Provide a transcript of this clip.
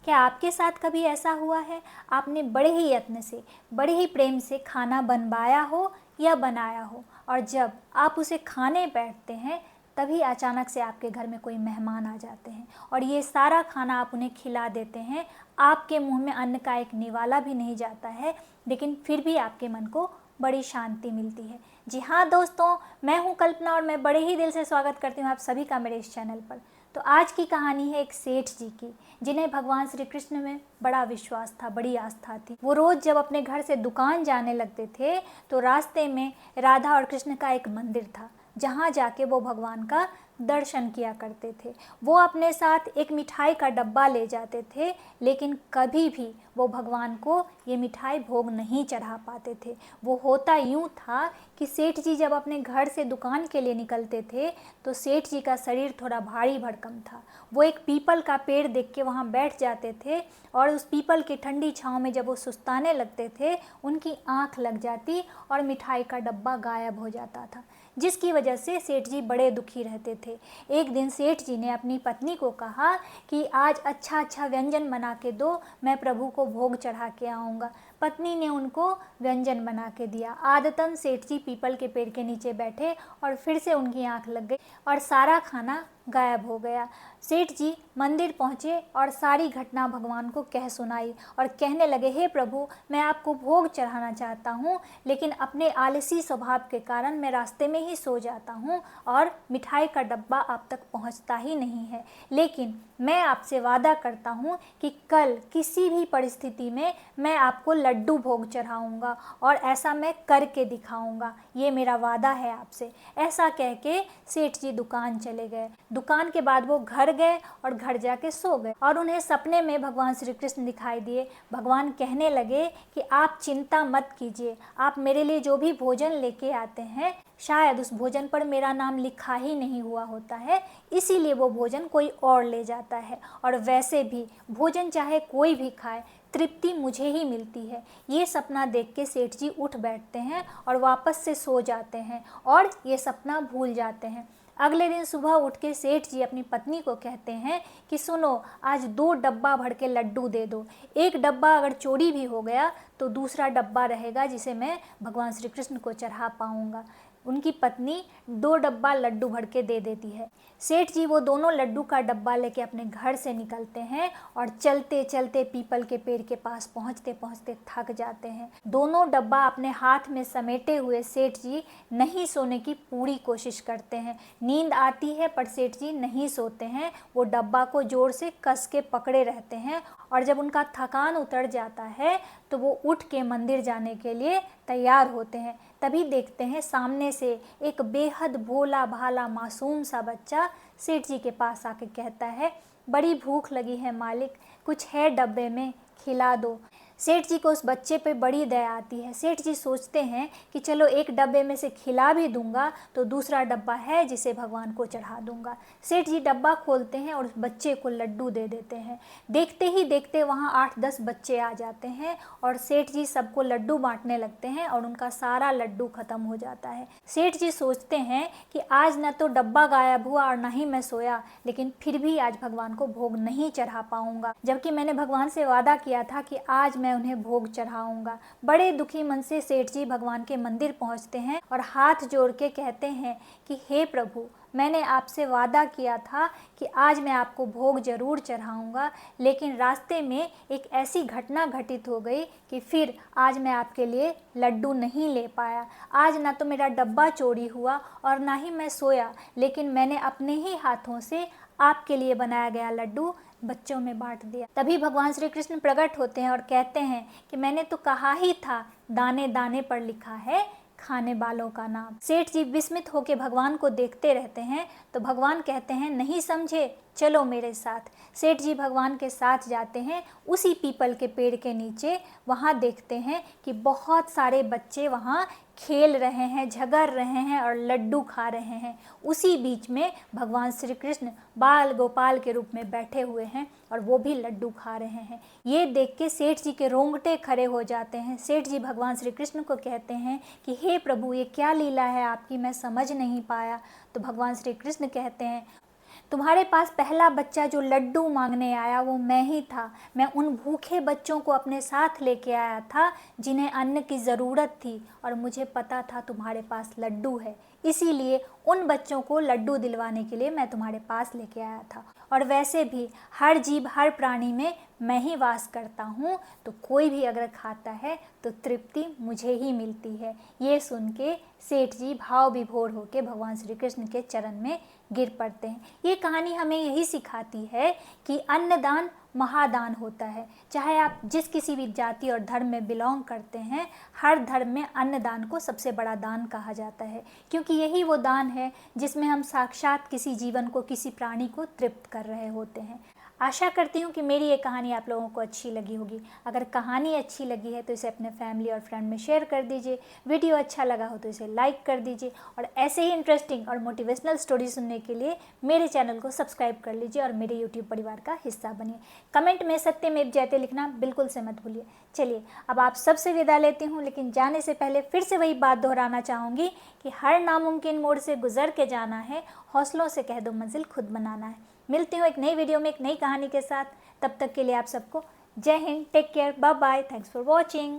क्या आपके साथ कभी ऐसा हुआ है, आपने बड़े ही यत्न से, बड़े ही प्रेम से खाना बनवाया हो या बनाया हो, और जब आप उसे खाने बैठते हैं तभी अचानक से आपके घर में कोई मेहमान आ जाते हैं और ये सारा खाना आप उन्हें खिला देते हैं। आपके मुंह में अन्न का एक निवाला भी नहीं जाता है, लेकिन फिर भी आपके मन को बड़ी शांति मिलती है। जी हाँ दोस्तों, मैं हूँ कल्पना और मैं बड़े ही दिल से स्वागत करती हूँ आप सभी का मेरे इस चैनल पर। तो आज की कहानी है एक सेठ जी की, जिन्हें भगवान श्री कृष्ण में बड़ा विश्वास था, बड़ी आस्था थी। वो रोज़ जब अपने घर से दुकान जाने लगते थे तो रास्ते में राधा और कृष्ण का एक मंदिर था, जहाँ जाके वो भगवान का दर्शन किया करते थे। वो अपने साथ एक मिठाई का डब्बा ले जाते थे, लेकिन कभी भी वो भगवान को ये मिठाई भोग नहीं चढ़ा पाते थे। वो होता यूँ था कि सेठ जी जब अपने घर से दुकान के लिए निकलते थे तो सेठ जी का शरीर थोड़ा भारी भरकम था। वो एक पीपल का पेड़ देख के वहाँ बैठ जाते थे और उस पीपल की ठंडी छाँव में जब वो सुस्ताने लगते थे, उनकी आँख लग जाती और मिठाई का डब्बा गायब हो जाता था, जिसकी वजह से सेठ जी बड़े दुखी रहते थे। एक दिन सेठ जी ने अपनी पत्नी को कहा कि आज अच्छा अच्छा व्यंजन बना के दो, मैं प्रभु को भोग चढ़ा के आऊँगा। पत्नी ने उनको व्यंजन बना के दिया। आदतन सेठ जी पीपल के पेड़ के नीचे बैठे और फिर से उनकी आंख लग गई और सारा खाना गायब हो गया। सेठ जी मंदिर पहुँचे और सारी घटना भगवान को कह सुनाई और कहने लगे, हे प्रभु, मैं आपको भोग चढ़ाना चाहता हूँ, लेकिन अपने आलसी स्वभाव के कारण मैं रास्ते में ही सो जाता हूँ और मिठाई का डब्बा आप तक पहुँचता ही नहीं है। लेकिन मैं आपसे वादा करता हूँ कि कल किसी भी परिस्थिति में मैं आपको लड्डू भोग चढ़ाऊँगा और ऐसा मैं करके दिखाऊँगा, ये मेरा वादा है आपसे। ऐसा कह के सेठ जी दुकान चले गए। दुकान के बाद वो घर गए और घर जाके सो गए और उन्हें सपने में भगवान श्री कृष्ण दिखाई दिए। भगवान कहने लगे कि आप चिंता मत कीजिए, आप मेरे लिए जो भी भोजन लेके आते हैं शायद उस भोजन पर मेरा नाम लिखा ही नहीं हुआ होता है, इसीलिए वो भोजन कोई और ले जाता है। और वैसे भी भोजन चाहे कोई भी खाए, तृप्ति मुझे ही मिलती है। ये सपना देख के सेठ जी उठ बैठते हैं और वापस से सो जाते हैं और ये सपना भूल जाते हैं। अगले दिन सुबह उठ के सेठ जी अपनी पत्नी को कहते हैं कि सुनो, आज 2 डब्बा भर के लड्डू दे दो। एक डब्बा अगर चोरी भी हो गया तो दूसरा डब्बा रहेगा जिसे मैं भगवान श्री कृष्ण को चढ़ा पाऊँगा। उनकी पत्नी 2 डब्बा लड्डू भर के दे देती है। सेठ जी वो दोनों लड्डू का डब्बा लेके अपने घर से निकलते हैं और चलते चलते पीपल के पेड़ के पास पहुंचते पहुंचते थक जाते हैं। दोनों डब्बा अपने हाथ में समेटे हुए सेठ जी नहीं सोने की पूरी कोशिश करते हैं। नींद आती है पर सेठ जी नहीं सोते हैं, वो डब्बा को जोर से कस के पकड़े रहते हैं और जब उनका थकान उतर जाता है तो वो उठ के मंदिर जाने के लिए तैयार होते हैं। तभी देखते हैं सामने से एक बेहद भोला भाला मासूम सा बच्चा सेठ जी के पास आके कहता है, बड़ी भूख लगी है मालिक, कुछ है डब्बे में, खिला दो। सेठ जी को उस बच्चे पे बड़ी दया आती है। सेठ जी सोचते हैं कि चलो एक डब्बे में से खिला भी दूंगा तो दूसरा डब्बा है जिसे भगवान को चढ़ा दूंगा। सेठ जी डब्बा खोलते हैं और उस बच्चे को लड्डू दे देते हैं। देखते ही देखते वहाँ 8-10 बच्चे आ जाते हैं और सेठ जी सबको लड्डू बांटने लगते हैं और उनका सारा लड्डू खत्म हो जाता है। सेठ जी सोचते हैं कि आज न तो डब्बा गायब हुआ और न ही मैं सोया, लेकिन फिर भी आज भगवान को भोग नहीं चढ़ा पाऊंगा, जबकि मैंने भगवान से वादा किया था कि आज मैं उन्हें भोग चढ़ाऊंगा। बड़े दुखी मन से सेठ जी भगवान के मंदिर पहुंचते हैं और हाथ जोड़ के कहते हैं कि हे प्रभु, मैंने आपसे वादा किया था कि आज मैं आपको भोग जरूर चढ़ाऊंगा, लेकिन रास्ते में एक ऐसी घटना घटित हो गई कि फिर आज मैं आपके लिए लड्डू नहीं ले पाया। आज ना तो मेरा डब्बा चोरी हुआ और ना ही मैं सोया, लेकिन मैंने अपने ही हाथों से आपके लिए बनाया गया लड्डू बच्चों में बांट दिया। तभी भगवान श्री कृष्ण प्रकट होते हैं और कहते हैं कि मैंने तो कहा ही था, दाने दाने पर लिखा है खाने वालों का नाम। सेठ जी विस्मित होकर भगवान को देखते रहते हैं तो भगवान कहते हैं, नहीं समझे, चलो मेरे साथ। सेठ जी भगवान के साथ जाते हैं उसी पीपल के पेड़ के नीचे। वहाँ देखते हैं कि बहुत सारे बच्चे वहाँ खेल रहे हैं, झगड़ रहे हैं और लड्डू खा रहे हैं। उसी बीच में भगवान श्री कृष्ण बाल गोपाल के रूप में बैठे हुए हैं और वो भी लड्डू खा रहे हैं। ये देख के सेठ जी के रोंगटे खड़े हो जाते हैं। सेठ जी भगवान श्री कृष्ण को कहते हैं कि हे प्रभु, ये क्या लीला है आपकी, मैं समझ नहीं पाया। तो भगवान श्री कृष्ण कहते हैं, तुम्हारे पास पहला बच्चा जो लड्डू मांगने आया वो मैं ही था। मैं उन भूखे बच्चों को अपने साथ लेके आया था जिन्हें अन्न की ज़रूरत थी, और मुझे पता था तुम्हारे पास लड्डू है, इसीलिए उन बच्चों को लड्डू दिलवाने के लिए मैं तुम्हारे पास लेके आया था। और वैसे भी हर जीव, हर प्राणी में मैं ही वास करता हूँ, तो कोई भी अगर खाता है तो तृप्ति मुझे ही मिलती है। ये सुन के सेठ जी भाव विभोर होकर भगवान श्री कृष्ण के चरण में गिर पड़ते हैं। ये कहानी हमें यही सिखाती है कि अन्नदान महादान होता है। चाहे आप जिस किसी भी जाति और धर्म में बिलोंग करते हैं, हर धर्म में अन्नदान को सबसे बड़ा दान कहा जाता है, क्योंकि यही वो दान है जिसमें हम साक्षात किसी जीवन को, किसी प्राणी को तृप्त कर रहे होते हैं। आशा करती हूँ कि मेरी ये कहानी आप लोगों को अच्छी लगी होगी। अगर कहानी अच्छी लगी है तो इसे अपने फैमिली और फ्रेंड में शेयर कर दीजिए। वीडियो अच्छा लगा हो तो इसे लाइक कर दीजिए, और ऐसे ही इंटरेस्टिंग और मोटिवेशनल स्टोरी सुनने के लिए मेरे चैनल को सब्सक्राइब कर लीजिए और मेरे यूट्यूब परिवार का हिस्सा बनिए। कमेंट में सत्यमेव जयते लिखना बिल्कुल से मत भूलिए। चलिए अब आप सबसे विदा लेती हूँ, लेकिन जाने से पहले फिर से वही बात दोहराना चाहूँगी कि हर नामुमकिन मोड़ से गुजर के जाना है, हौसलों से कह दो मंजिल खुद बनाना है। मिलती हूँ एक नई वीडियो में एक नई कहानी के साथ। तब तक के लिए आप सबको जय हिंद, take care, bye bye, thanks for watching.